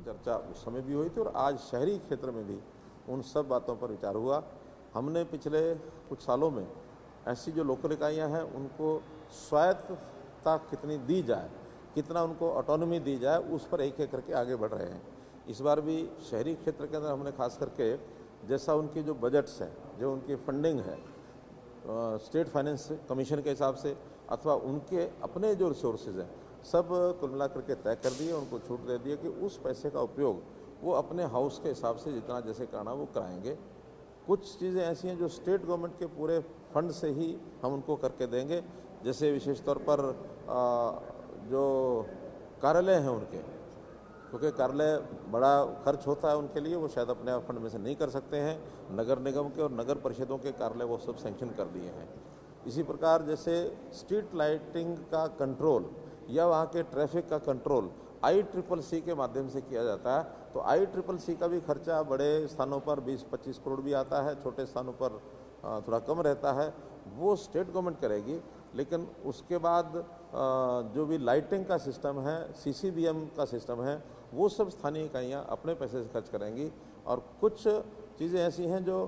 चर्चा उस समय भी हुई थी और आज शहरी क्षेत्र में भी उन सब बातों पर विचार हुआ। हमने पिछले कुछ सालों में ऐसी जो लोकल इकाइयाँ हैं उनको स्वायत्तता कितनी दी जाए, कितना उनको ऑटोनॉमी दी जाए, उस पर एक एक करके आगे बढ़ रहे हैं। इस बार भी शहरी क्षेत्र के अंदर हमने खास करके जैसा उनकी जो बजट्स हैं, जो उनकी फंडिंग है स्टेट फाइनेंस कमीशन के हिसाब से अथवा उनके अपने जो रिसोर्सेज हैं, सब कुल मिला करके तय कर दिए, उनको छूट दे दिए कि उस पैसे का उपयोग वो अपने हाउस के हिसाब से जितना जैसे कराना वो कराएंगे। कुछ चीज़ें ऐसी हैं जो स्टेट गवर्नमेंट के पूरे फंड से ही हम उनको करके देंगे, जैसे विशेष तौर पर जो कार्यालय हैं उनके, क्योंकि कार्यालय बड़ा खर्च होता है उनके लिए, वो शायद अपने आप फंड में से नहीं कर सकते हैं। नगर निगम के और नगर परिषदों के कार्यालय वो सब सैंक्शन कर दिए हैं। इसी प्रकार जैसे स्ट्रीट लाइटिंग का कंट्रोल या वहाँ के ट्रैफिक का कंट्रोल ICCC के माध्यम से किया जाता है, तो ICCC का भी खर्चा बड़े स्थानों पर 20-25 करोड़ भी आता है, छोटे स्थानों पर थोड़ा कम रहता है, वो स्टेट गवर्नमेंट करेगी। लेकिन उसके बाद जो भी लाइटिंग का सिस्टम है, CCBM का सिस्टम है, वो सब स्थानीय इकाइयाँ अपने पैसे से खर्च करेंगी। और कुछ चीज़ें ऐसी हैं जो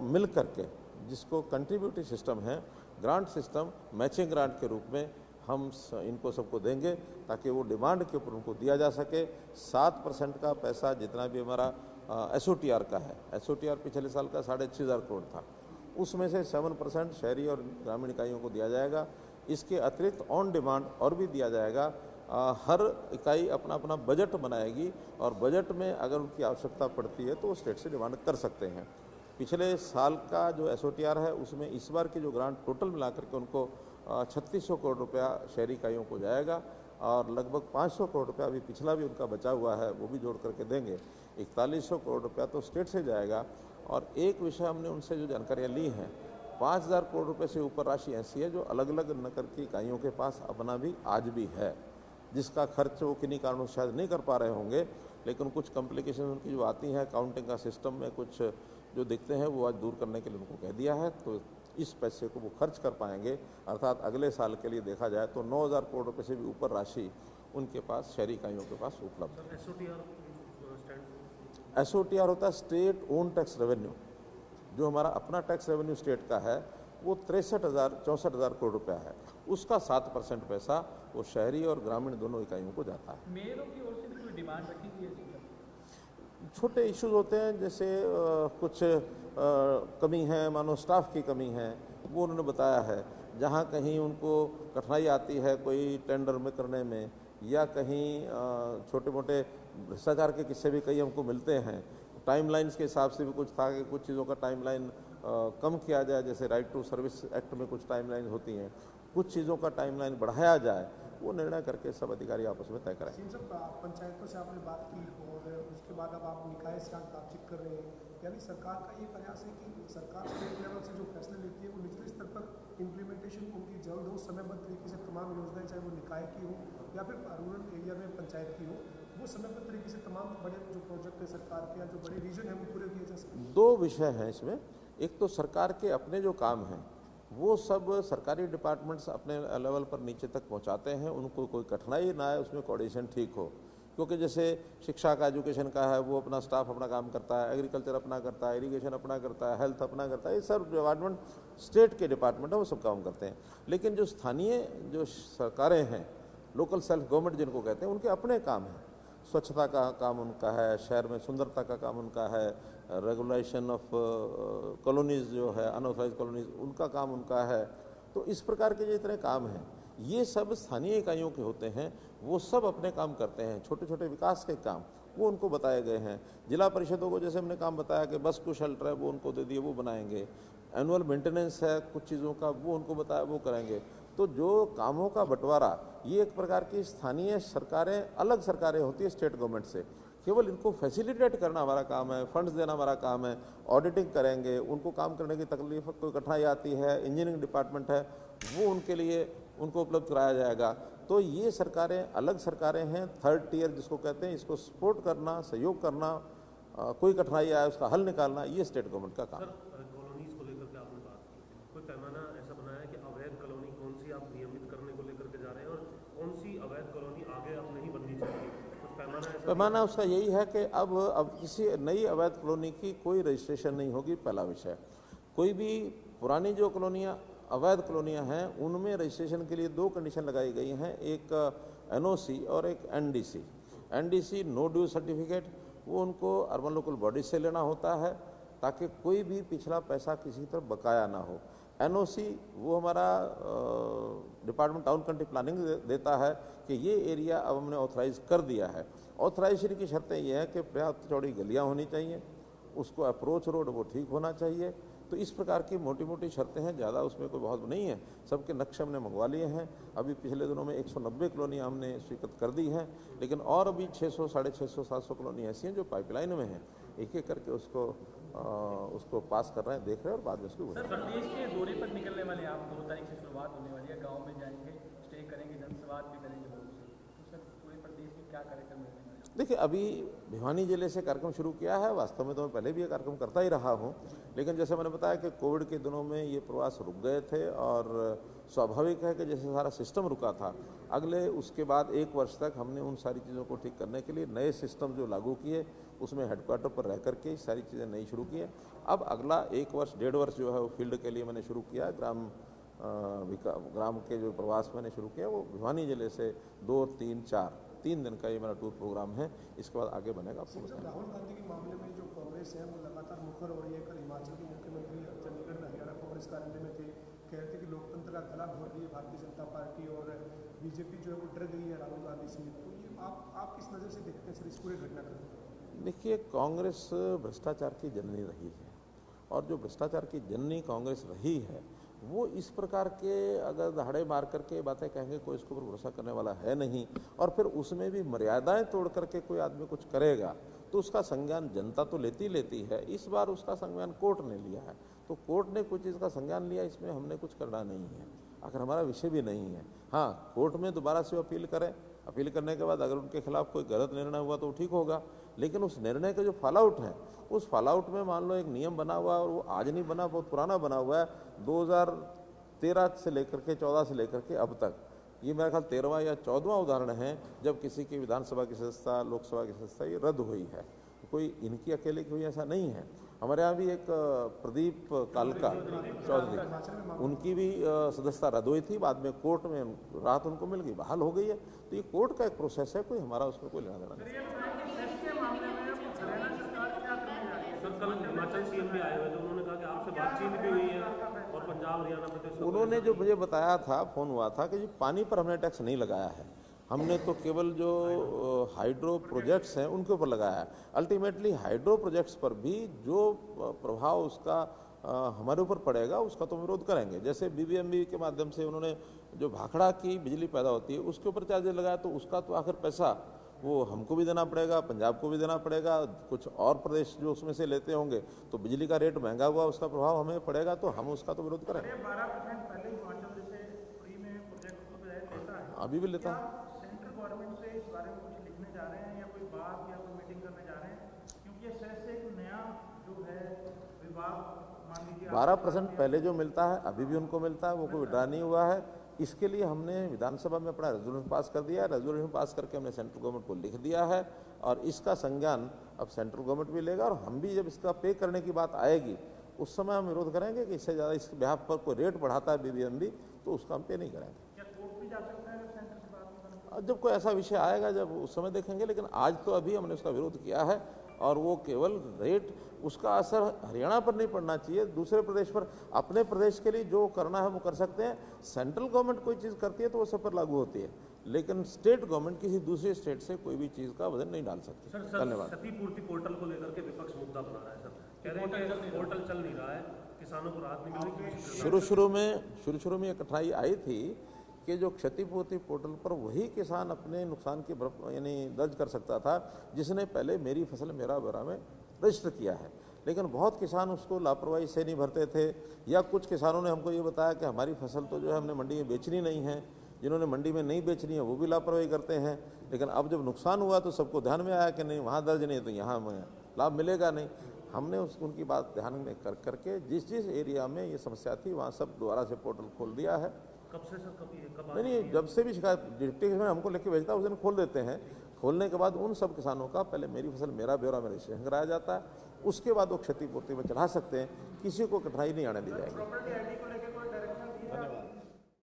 मिल करके, जिसको कंट्रीब्यूटरी सिस्टम है, ग्रांट सिस्टम, मैचिंग ग्रांट के रूप में हम इनको सबको देंगे ताकि वो डिमांड के ऊपर उनको दिया जा सके। 7% का पैसा जितना भी हमारा SOTR का है, SOTR पिछले साल का 6,500 करोड़ था, उसमें से 7% शहरी और ग्रामीण इकाइयों को दिया जाएगा। इसके अतिरिक्त ऑन डिमांड और भी दिया जाएगा। हर इकाई अपना अपना बजट बनाएगी और बजट में अगर उनकी आवश्यकता पड़ती है तो वो स्टेट से डिमांड कर सकते हैं। पिछले साल का जो SOTR है उसमें इस बार की जो ग्रांट टोटल मिलाकर के उनको 3600 करोड़ रुपया शहरी इकाइयों को जाएगा और लगभग 500 करोड़ रुपया अभी पिछला भी उनका बचा हुआ है, वो भी जोड़ करके देंगे। 4100 करोड़ रुपया तो स्टेट से जाएगा। और एक विषय हमने उनसे जो जानकारियाँ ली हैं, 5000 करोड़ रुपये से ऊपर राशि ऐसी है जो अलग अलग नगर की इकाइयों के पास अपना भी आज भी है, जिसका खर्च वो किन्हीं कारणों से शायद नहीं कर पा रहे होंगे, लेकिन कुछ कॉम्प्लिकेशन उनकी जो आती हैं काउंटिंग का सिस्टम में, कुछ जो दिखते हैं वो आज दूर करने के लिए उनको कह दिया है, तो इस पैसे को वो खर्च कर पाएंगे। अर्थात अगले साल के लिए देखा जाए तो 9000 करोड़ रुपये से भी ऊपर राशि उनके पास, शहरी इकाइयों के पास उपलब्ध है। SOTR होता है स्टेट ओन टैक्स रेवेन्यू। जो हमारा अपना टैक्स रेवेन्यू स्टेट का है वो 64,000 करोड़ रुपया है, उसका 7% पैसा वो शहरी और ग्रामीण दोनों इकाइयों को जाता है। मेयरों की ओर से भी कोई डिमांड रखी गई है? छोटे इश्यूज होते हैं, जैसे कुछ कमी है, मानो स्टाफ की कमी है, वो उन्होंने बताया है। जहाँ कहीं उनको कठिनाई आती है कोई टेंडर में करने में, या कहीं छोटे मोटे भ्रष्टाचार के किस्से भी कई हमको मिलते हैं। टाइमलाइंस के हिसाब से भी कुछ था कि कुछ चीज़ों का टाइमलाइन कम किया जाए, जैसे राइट टू सर्विस एक्ट में कुछ टाइमलाइन होती हैं, कुछ चीज़ों का टाइमलाइन बढ़ाया जाए, वो निर्णय करके सब अधिकारी आपस में तय करें। पंचायतों से आपने बात की और उसके बाद अब आप निकाय से आज बातचीत कर रहे हैं, यानी सरकार का ये प्रयास है कि सरकार स्टेट लेवल से जो फैसले लेती है वो निचले स्तर पर इम्प्लीमेंटेशन उनकी जल्द हो, समयबद्ध तरीके से तमाम योजनाएं, चाहे वो निकाय की हो या फिर रूरल एरिया में पंचायत की हो, वो समयबद्ध तरीके से तमाम बड़े जो प्रोजेक्ट है सरकार के या जो बड़े विजन है वो पूरे किए जा सकें। 2 विषय हैं इसमें। एक तो सरकार के अपने जो काम हैं वो सब सरकारी डिपार्टमेंट्स अपने लेवल पर नीचे तक पहुंचाते हैं, उनको कोई कठिनाई ना आए, उसमें कोऑर्डिनेशन ठीक हो। क्योंकि जैसे शिक्षा का, एजुकेशन का है, वो अपना स्टाफ अपना काम करता है, एग्रीकल्चर अपना करता है, इरिगेशन अपना करता है, हेल्थ अपना करता है, ये सब डिपार्टमेंट स्टेट के डिपार्टमेंट है, वो सब काम करते हैं। लेकिन जो स्थानीय जो सरकारें हैं, लोकल सेल्फ गवर्नमेंट जिनको कहते हैं, उनके अपने काम हैं। स्वच्छता का काम उनका है, शहर में सुंदरता का काम उनका है, रेगुलेशन ऑफ कॉलोनीज जो है, अनऑथराइज कॉलोनीज, उनका काम उनका है। तो इस प्रकार के जितने काम हैं ये सब स्थानीय इकाइयों के होते हैं, वो सब अपने काम करते हैं। छोटे छोटे विकास के काम वो उनको बताए गए हैं। जिला परिषदों को जैसे हमने काम बताया कि बस को शेल्टर है वो उनको दे दिए, वो बनाएंगे। एनुअल मेंटेनेंस है कुछ चीज़ों का, वो उनको बताया, वो करेंगे। तो जो कामों का बंटवारा, ये एक प्रकार की स्थानीय सरकारें, अलग सरकारें होती है स्टेट गवर्नमेंट से, केवल इनको फैसिलिटेट करना हमारा काम है, फंड्स देना हमारा काम है, ऑडिटिंग करेंगे, उनको काम करने की तकलीफ, कोई कठिनाई आती है, इंजीनियरिंग डिपार्टमेंट है, वो उनके लिए उनको उपलब्ध कराया जाएगा। तो ये सरकारें अलग सरकारें हैं, थर्ड टीयर जिसको कहते हैं, इसको सपोर्ट करना, सहयोग करना, कोई कठिनाई आए उसका हल निकालना, ये स्टेट गवर्नमेंट का काम है। कॉलोनीज को लेकर के आपने बात की, कोई पैमाना ऐसा बनाया है कि अवैध कॉलोनी कौन सी आप नियमित करने को लेकर के जा रहे हैं और कौन सी अवैध कॉलोनी आगे आप नहीं बननी चाहिए, कुछ पैमाना पैमाना उसका यही है कि अब किसी नई अवैध कॉलोनी की कोई रजिस्ट्रेशन नहीं होगी, पहला विषय। कोई भी पुरानी जो कॉलोनियाँ अवैध कॉलोनियाँ हैं उनमें रजिस्ट्रेशन के लिए दो कंडीशन लगाई गई हैं, एक एनओसी और एक NDC. NDC no due certificate, वो उनको अर्बन लोकल बॉडी से लेना होता है ताकि कोई भी पिछला पैसा किसी तरफ बकाया ना हो। एनओसी वो हमारा डिपार्टमेंट टाउन कंट्री प्लानिंग देता है कि ये एरिया अब हमने ऑथराइज कर दिया है। ऑथराइजेशन की शर्तें ये है कि पर्याप्त चौड़ी गलियाँ होनी चाहिए, उसको अप्रोच रोड वो ठीक होना चाहिए। तो इस प्रकार की मोटी मोटी शर्तें हैं, ज़्यादा उसमें कोई बहुत नहीं है। सबके नक्शे हमने मंगवा लिए हैं। अभी पिछले दिनों में 190 कॉलोनियाँ हमने स्वीकृत कर दी हैं, लेकिन और अभी 600, 650, 700 कॉलोनी ऐसी हैं जो पाइपलाइन में हैं। एक एक करके उसको पास कर रहे हैं, देख रहे हैं और बाद में उसको सर, प्रदेश के दौरे पर निकलने वाले आप 2 तारीख से शुरुआत होने वाली है, गाँव में जाएंगे, स्टे करेंगे, जनसंवाद भी करेंगे लोगों से, तो सर पूरे प्रदेश में क्या कार्यक्रम रहने वाले हैं? देखिए, अभी भिवानी जिले से कार्यक्रम शुरू किया है। वास्तव में तो मैं पहले भी ये कार्यक्रम करता ही रहा हूँ, लेकिन जैसे मैंने बताया कि कोविड के दिनों में ये प्रवास रुक गए थे और स्वाभाविक है कि जैसे सारा सिस्टम रुका था, अगले उसके बाद 1 वर्ष तक हमने उन सारी चीज़ों को ठीक करने के लिए नए सिस्टम जो लागू किए, उसमें हेडक्वार्टर पर रह करके सारी चीज़ें नई शुरू की हैं। अब अगला 1 वर्ष 1.5 वर्ष जो है वो फील्ड के लिए मैंने शुरू किया। ग्राम के जो प्रवास मैंने शुरू किया वो भिवानी जिले से 2, 3, 4 3 दिन का ये मेरा टूर प्रोग्राम है। इसके बाद आगे बनेगा आपको बताएं। राहुल गांधी के मामले में जो कांग्रेस है वो लगातार मुखर हो रही है। कल हिमाचल के मुख्यमंत्री चंडीगढ़ में हरियाणा कांग्रेस कार्यालय में थे, कह रहे थे कि लोकतंत्र का गला घोट रही है भारतीय जनता पार्टी और बीजेपी जो है वो डर गई है राहुल गांधी से। तो ये आप किस नज़र से देखते हैं सर इस पूरे घटनाक्रम? देखिए, कांग्रेस भ्रष्टाचार की जननी रही है और जो भ्रष्टाचार की जननी कांग्रेस रही है वो इस प्रकार के अगर दहाड़े मार करके बातें कहेंगे कोई इसके ऊपर भरोसा करने वाला है नहीं। और फिर उसमें भी मर्यादाएं तोड़ करके कोई आदमी कुछ करेगा तो उसका संज्ञान जनता तो लेती है। इस बार उसका संज्ञान कोर्ट ने लिया है, तो कोर्ट ने कोई चीज़ का संज्ञान लिया, इसमें हमने कुछ करना नहीं है, अगर हमारा विषय भी नहीं है। हाँ, कोर्ट में दोबारा से अपील करें, अपील करने के बाद अगर उनके खिलाफ कोई गलत निर्णय हुआ तो ठीक होगा, लेकिन उस निर्णय का जो फॉल आउट है, उस फॉल आउट में मान लो एक नियम बना हुआ और वो आज नहीं बना, बहुत पुराना बना हुआ है, 2013 से लेकर के 14 से लेकर के अब तक। ये मेरा ख्याल 13वां या 14वां उदाहरण है जब किसी की विधानसभा की सदस्यता, लोकसभा की सदस्यता ये रद्द हुई है। कोई इनकी अकेले की हुई ऐसा नहीं है। हमारे यहाँ भी एक प्रदीप कालका चौधरी, उनकी भी सदस्यता रद्द हुई थी, बाद में कोर्ट में राहत उनको मिल गई, बहाल हो गई है। तो ये कोर्ट का एक प्रोसेस है, कोई हमारा उसमें कोई लेना देना नहीं। सर, कल हिमाचल सीएम भी आए हुए थे, उन्होंने कहा कि आपसे बातचीत भी हुई है और पंजाब हरियाणा प्रदेश। उन्होंने जो मुझे बताया था, फोन हुआ था कि जी पानी पर हमने टैक्स नहीं लगाया है, हमने तो केवल जो हाइड्रो प्रोजेक्ट्स हैं उनके ऊपर लगाया है। अल्टीमेटली हाइड्रो प्रोजेक्ट्स पर भी जो प्रभाव उसका हमारे ऊपर पड़ेगा उसका तो विरोध करेंगे। जैसे बीबीएमबी के माध्यम से उन्होंने जो भाखड़ा की बिजली पैदा होती है उसके ऊपर चार्जेस लगाया, तो उसका तो आखिर पैसा वो हमको भी देना पड़ेगा, पंजाब को भी देना पड़ेगा, कुछ और प्रदेश जो उसमें से लेते होंगे, तो बिजली का रेट महंगा हुआ, उसका प्रभाव हमें पड़ेगा, तो हम उसका तो विरोध करेंगे। 12% पहले हिमाचल जैसे फ्री में प्रोजेक्ट लेता है, अभी भी लेता है। सेंट्रल गवर्नमेंट से इस बारे में कुछ लिखने जा रहे हैं या कोई बात या कोई मीटिंग करने जा रहे हैं, क्योंकि ये शहर से एक नया जो है विभाग मान लीजिए 12% पहले जो मिलता है अभी भी उनको मिलता है, वो कोई विड्रा नहीं हुआ है। इसके लिए हमने विधानसभा में अपना रेजोल्यूशन पास कर दिया है। रेजोल्यूशन पास करके हमने सेंट्रल गवर्नमेंट को लिख दिया है और इसका संज्ञान अब सेंट्रल गवर्नमेंट भी लेगा और हम भी जब इसका पे करने की बात आएगी उस समय हम विरोध करेंगे कि इससे ज़्यादा इस बिहाफ पर कोई रेट बढ़ाता है बीबीएमबी, तो उसका हम पे नहीं करेंगे। क्या कोर्ट भी जा सकता है अगर सेंटर से बात नहीं? जब कोई ऐसा विषय आएगा जब उस समय देखेंगे, लेकिन आज तो अभी हमने उसका विरोध किया है और वो केवल रेट, उसका असर हरियाणा पर नहीं पड़ना चाहिए, दूसरे प्रदेश पर। अपने प्रदेश के लिए जो करना है वो कर सकते हैं। सेंट्रल गवर्नमेंट कोई चीज़ करती है तो वो सब पर लागू होती है, लेकिन स्टेट गवर्नमेंट किसी दूसरे स्टेट से कोई भी चीज़ का वजन नहीं डाल सकती। धन्यवाद। क्षतिपूर्ति पोर्टल को लेकर के विपक्ष मुद्दा बना रहा है सर, कह रहे हैं कि पोर्टल चल नहीं रहा है, किसानों को राहत नहीं मिल रही। शुरू में ये कठिनाई आई थी कि जो क्षतिपूर्ति पोर्टल पर वही किसान अपने नुकसान की यानी दर्ज कर सकता था जिसने पहले मेरी फसल मेरा ब्यौरा में रजिस्टर किया है, लेकिन बहुत किसान उसको लापरवाही से नहीं भरते थे, या कुछ किसानों ने हमको ये बताया कि हमारी फसल तो जो है हमने मंडी में बेचनी नहीं है, जिन्होंने मंडी में नहीं बेचनी है वो भी लापरवाही करते हैं। लेकिन अब जब नुकसान हुआ तो सबको ध्यान में आया कि नहीं वहाँ दर्ज नहीं है तो यहाँ हमें लाभ मिलेगा नहीं। हमने उनकी बात ध्यान में करके जिस एरिया में ये समस्या थी वहाँ सब दोबारा से पोर्टल खोल दिया है। कब से सर, कब नहीं, जब से भी शिकायत डिप्टी कमिश्नर हमको लेके भेजता है उस दिन खोल देते हैं। खोलने के बाद उन सब किसानों का पहले मेरी फसल मेरा ब्यौरा में रजिस्ट्रेशन कराया जाता है, उसके बाद वो क्षतिपूर्ति में चढ़ा सकते हैं, किसी को कठिनाई नहीं आने दी जाएगी। प्रॉपर्टी आईडी को लेकर कोई डायरेक्शन दिया है? धन्यवाद।